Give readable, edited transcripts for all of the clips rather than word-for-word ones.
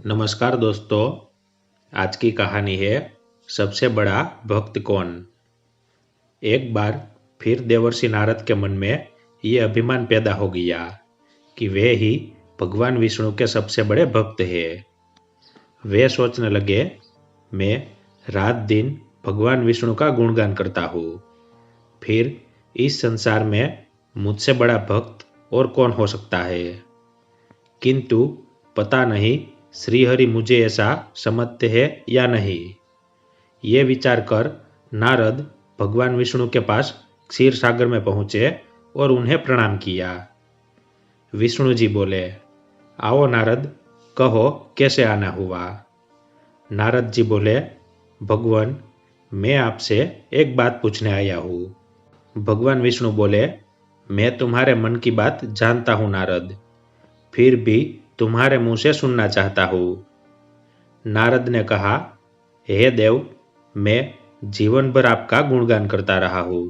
नमस्कार दोस्तों। आज की कहानी है सबसे बड़ा भक्त कौन। एक बार फिर देवर्षि नारद के मन में ये अभिमान पैदा हो गया कि वे ही भगवान विष्णु के सबसे बड़े भक्त हैं। वे सोचने लगे, मैं रात दिन भगवान विष्णु का गुणगान करता हूँ, फिर इस संसार में मुझसे बड़ा भक्त और कौन हो सकता है। किंतु पता नहीं श्रीहरि मुझे ऐसा समझते हैं या नहीं। ये विचार कर नारद भगवान विष्णु के पास क्षीर सागर में पहुंचे और उन्हें प्रणाम किया। विष्णु जी बोले, आओ नारद, कहो कैसे आना हुआ। नारद जी बोले, भगवान मैं आपसे एक बात पूछने आया हूँ। भगवान विष्णु बोले, मैं तुम्हारे मन की बात जानता हूँ नारद, फिर भी तुम्हारे मुंह से सुनना चाहता हूँ। नारद ने कहा, हे देव, मैं जीवन भर आपका गुणगान करता रहा हूँ।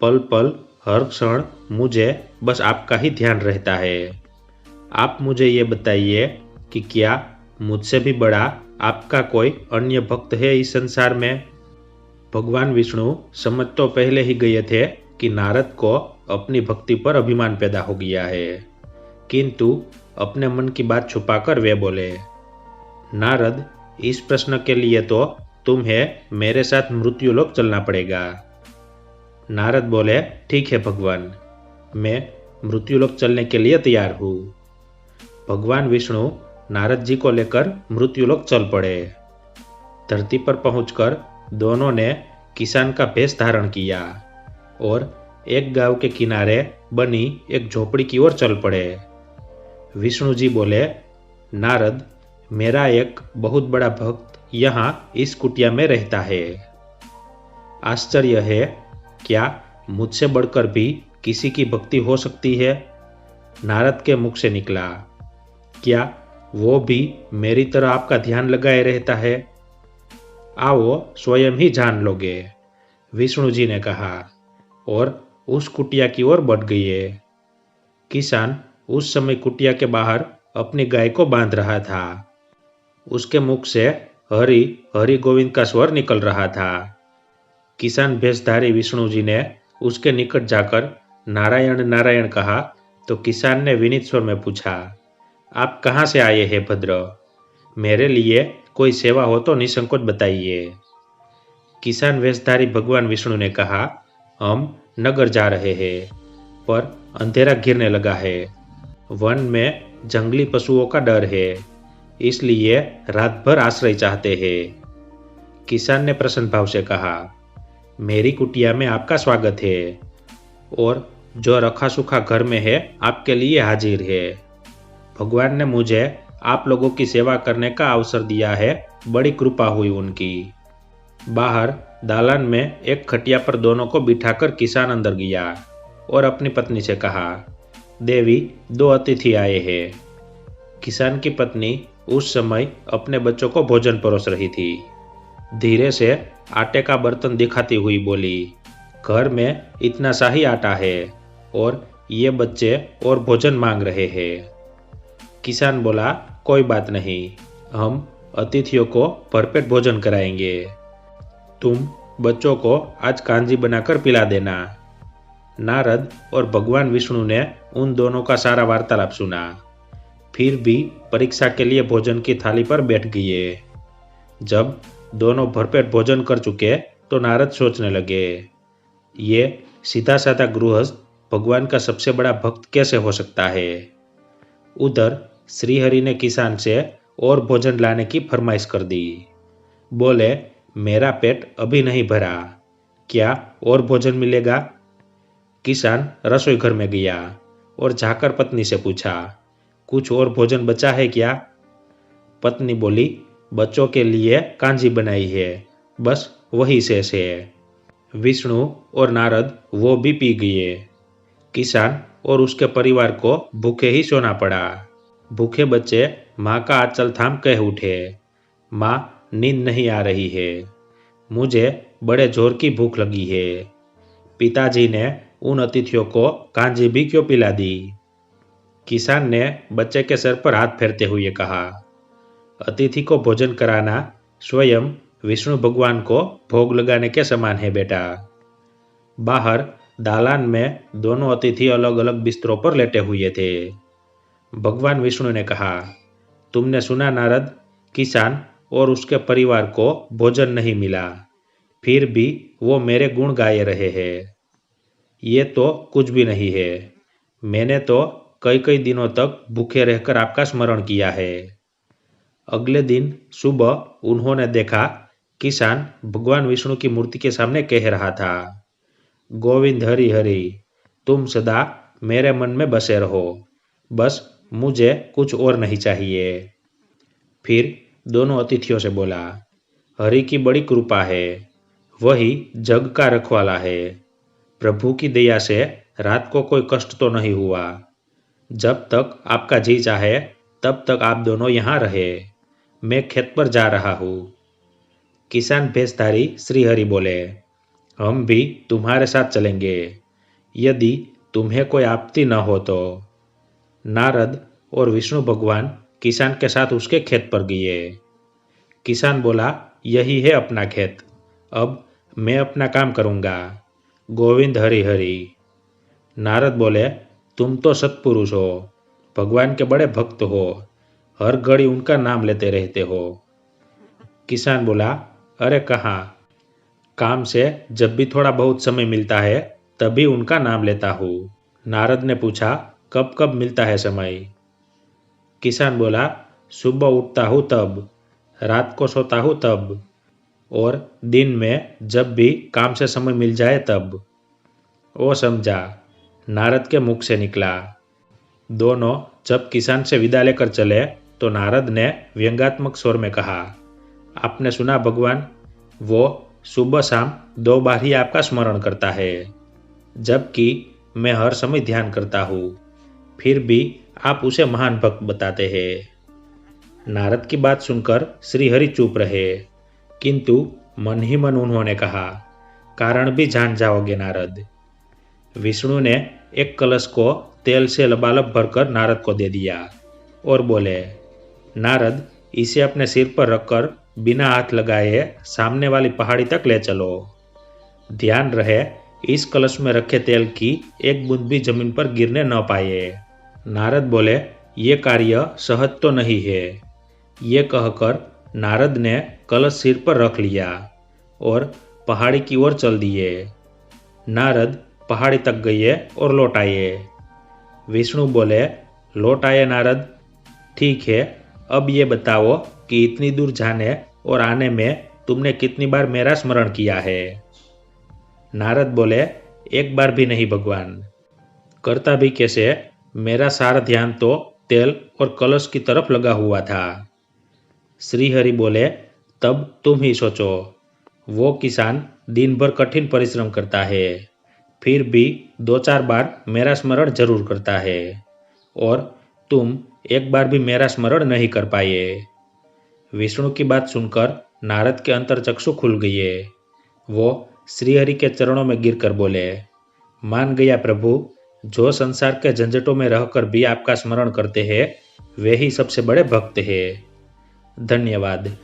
पल पल हर क्षण मुझे बस आपका ही ध्यान रहता है। आप मुझे ये बताइए कि क्या मुझसे भी बड़ा आपका कोई अन्य भक्त है इस संसार में। भगवान विष्णु समझ तो पहले ही गए थे कि नारद को अपनी भक्ति पर अभिमान पैदा हो गया है, किंतु अपने मन की बात छुपाकर वे बोले, नारद, इस प्रश्न के लिए तो तुम्हें मेरे साथ मृत्युलोक चलना पड़ेगा। नारद बोले, ठीक है भगवान, मैं मृत्युलोक चलने के लिए तैयार हूँ। भगवान विष्णु नारद जी को लेकर मृत्युलोक चल पड़े। धरती पर पहुंचकर दोनों ने किसान का भेष धारण किया और एक गांव के किनारे बनी एक झोपड़ी की ओर चल पड़े। विष्णु जी बोले, नारद, मेरा एक बहुत बड़ा भक्त यहाँ इस कुटिया में रहता है। आश्चर्य है, क्या मुझसे बढ़कर भी किसी की भक्ति हो सकती है। नारद के मुख से निकला, क्या वो भी मेरी तरह आपका ध्यान लगाए रहता है। आओ स्वयं ही जान लोगे, विष्णु जी ने कहा और उस कुटिया की ओर बढ़ गए। किसान उस समय कुटिया के बाहर अपनी गाय को बांध रहा था। उसके मुख से हरि हरि गोविंद का स्वर निकल रहा था। किसान भेषधारी विष्णु जी ने उसके निकट जाकर नारायण नारायण कहा तो किसान ने विनीत स्वर में पूछा, आप कहाँ से आए हैं भद्र, मेरे लिए कोई सेवा हो तो निसंकोच बताइए। किसान वेशधारी भगवान विष्णु ने कहा, हम नगर जा रहे हैं, पर अंधेरा घिरने लगा है। वन में जंगली पशुओं का डर है, इसलिए रात भर आश्रय चाहते हैं। किसान ने प्रसन्न भाव से कहा, मेरी कुटिया में आपका स्वागत है और जो रखा सूखा घर में है आपके लिए हाजिर है। भगवान ने मुझे आप लोगों की सेवा करने का अवसर दिया है, बड़ी कृपा हुई उनकी। बाहर दालान में एक खटिया पर दोनों को बिठाकर किसान अंदर गया और अपनी पत्नी से कहा, देवी, दो अतिथि आए हैं। किसान की पत्नी उस समय अपने बच्चों को भोजन परोस रही थी। धीरे से आटे का बर्तन दिखाती हुई बोली, घर में इतना शाही आटा है और ये बच्चे और भोजन मांग रहे हैं। किसान बोला, कोई बात नहीं, हम अतिथियों को भरपेट भोजन कराएंगे। तुम बच्चों को आज कांजी बनाकर पिला देना। नारद और भगवान विष्णु ने उन दोनों का सारा वार्तालाप सुना, फिर भी परीक्षा के लिए भोजन की थाली पर बैठ गए। जब दोनों भरपेट भोजन कर चुके तो नारद सोचने लगे, ये सीधा साधा गृहस्थ भगवान का सबसे बड़ा भक्त कैसे हो सकता है। उधर श्रीहरि ने किसान से और भोजन लाने की फरमाइश कर दी। बोले, मेरा पेट अभी नहीं भरा, क्या और भोजन मिलेगा। किसान रसोई घर में गया और जाकर पत्नी से पूछा, कुछ और भोजन बचा है क्या। पत्नी बोली, बच्चों के लिए कांजी बनाई है, बस वही शेष है। विष्णु और नारद वो भी पी गए। किसान और उसके परिवार को भूखे ही सोना पड़ा। भूखे बच्चे माँ का आंचल थाम कह उठे, माँ, नींद नहीं आ रही है, मुझे बड़े जोर की भूख लगी है। पिताजी ने उन अतिथियों को कांजी भी क्यों पिला दी। किसान ने बच्चे के सर पर हाथ फेरते हुए कहा, अतिथि को भोजन कराना स्वयं विष्णु भगवान को भोग लगाने के समान है बेटा। बाहर दालान में दोनों अतिथि अलग अलग बिस्तरों पर लेटे हुए थे। भगवान विष्णु ने कहा, तुमने सुना नारद, किसान और उसके परिवार को भोजन नहीं मिला, फिर भी वो मेरे गुण गाए रहे हैं। ये तो कुछ भी नहीं है। मैंने तो कई कई दिनों तक भूखे रहकर आपका स्मरण किया है। अगले दिन सुबह उन्होंने देखा, किसान भगवान विष्णु की मूर्ति के सामने कह रहा था, गोविंद हरि हरि, तुम सदा मेरे मन में बसे रहो, बस मुझे कुछ और नहीं चाहिए। फिर दोनों अतिथियों से बोला, हरि की बड़ी कृपा है, वही जग का रखवाला है। प्रभु की दया से रात को कोई कष्ट तो नहीं हुआ। जब तक आपका जी चाहे तब तक आप दोनों यहाँ रहे। मैं खेत पर जा रहा हूँ। किसान भेषधारी श्रीहरि बोले, हम भी तुम्हारे साथ चलेंगे, यदि तुम्हें कोई आपत्ति न हो तो। नारद और विष्णु भगवान किसान के साथ उसके खेत पर गए। किसान बोला, यही है अपना खेत, अब मैं अपना काम करूँगा। गोविंद हरि हरि। नारद बोले, तुम तो सत्पुरुष हो, भगवान के बड़े भक्त हो, हर घड़ी उनका नाम लेते रहते हो। किसान बोला, अरे कहाँ, काम से जब भी थोड़ा बहुत समय मिलता है तभी उनका नाम लेता हूँ। नारद ने पूछा, कब कब मिलता है समय? किसान बोला, सुबह उठता हूँ तब, रात को सोता हूँ तब, और दिन में जब भी काम से समय मिल जाए तब। वो समझा, नारद के मुख से निकला। दोनों जब किसान से विदा लेकर चले तो नारद ने व्यंग्यात्मक स्वर में कहा, आपने सुना भगवान, वो सुबह शाम 2 बार ही आपका स्मरण करता है, जबकि मैं हर समय ध्यान करता हूँ, फिर भी आप उसे महान भक्त बताते हैं। नारद की बात सुनकर श्रीहरि चुप रहे, किंतु मन ही मन उन्होंने कहा, कारण भी जान जाओगे नारद। विष्णु ने एक कलश को तेल से लबालब भरकर नारद को दे दिया और बोले, नारद, इसे अपने सिर पर रखकर बिना हाथ लगाए सामने वाली पहाड़ी तक ले चलो। ध्यान रहे, इस कलश में रखे तेल की एक बूंद भी जमीन पर गिरने न पाए। नारद बोले, ये कार्य सहज तो नहीं है। ये कहकर नारद ने कलश सिर पर रख लिया और पहाड़ी की ओर चल दिए। नारद पहाड़ी तक गए और लौट आए। विष्णु बोले, लौट आए नारद, ठीक है, अब ये बताओ कि इतनी दूर जाने और आने में तुमने कितनी बार मेरा स्मरण किया है? नारद बोले, एक बार भी नहीं भगवान। करता भी कैसे, मेरा सारा ध्यान तो तेल और कलश की तरफ लगा हुआ था। श्रीहरि बोले, तब तुम ही सोचो, वो किसान दिन भर कठिन परिश्रम करता है, फिर भी 2-4 बार मेरा स्मरण जरूर करता है, और तुम एक बार भी मेरा स्मरण नहीं कर पाए। विष्णु की बात सुनकर नारद के अंतर्चक्षु खुल गए। वो श्रीहरि के चरणों में गिरकर बोले, मान गया प्रभु, जो संसार के झंझटों में रहकर भी आपका स्मरण करते हैं वे ही सबसे बड़े भक्त हैं। धन्यवाद।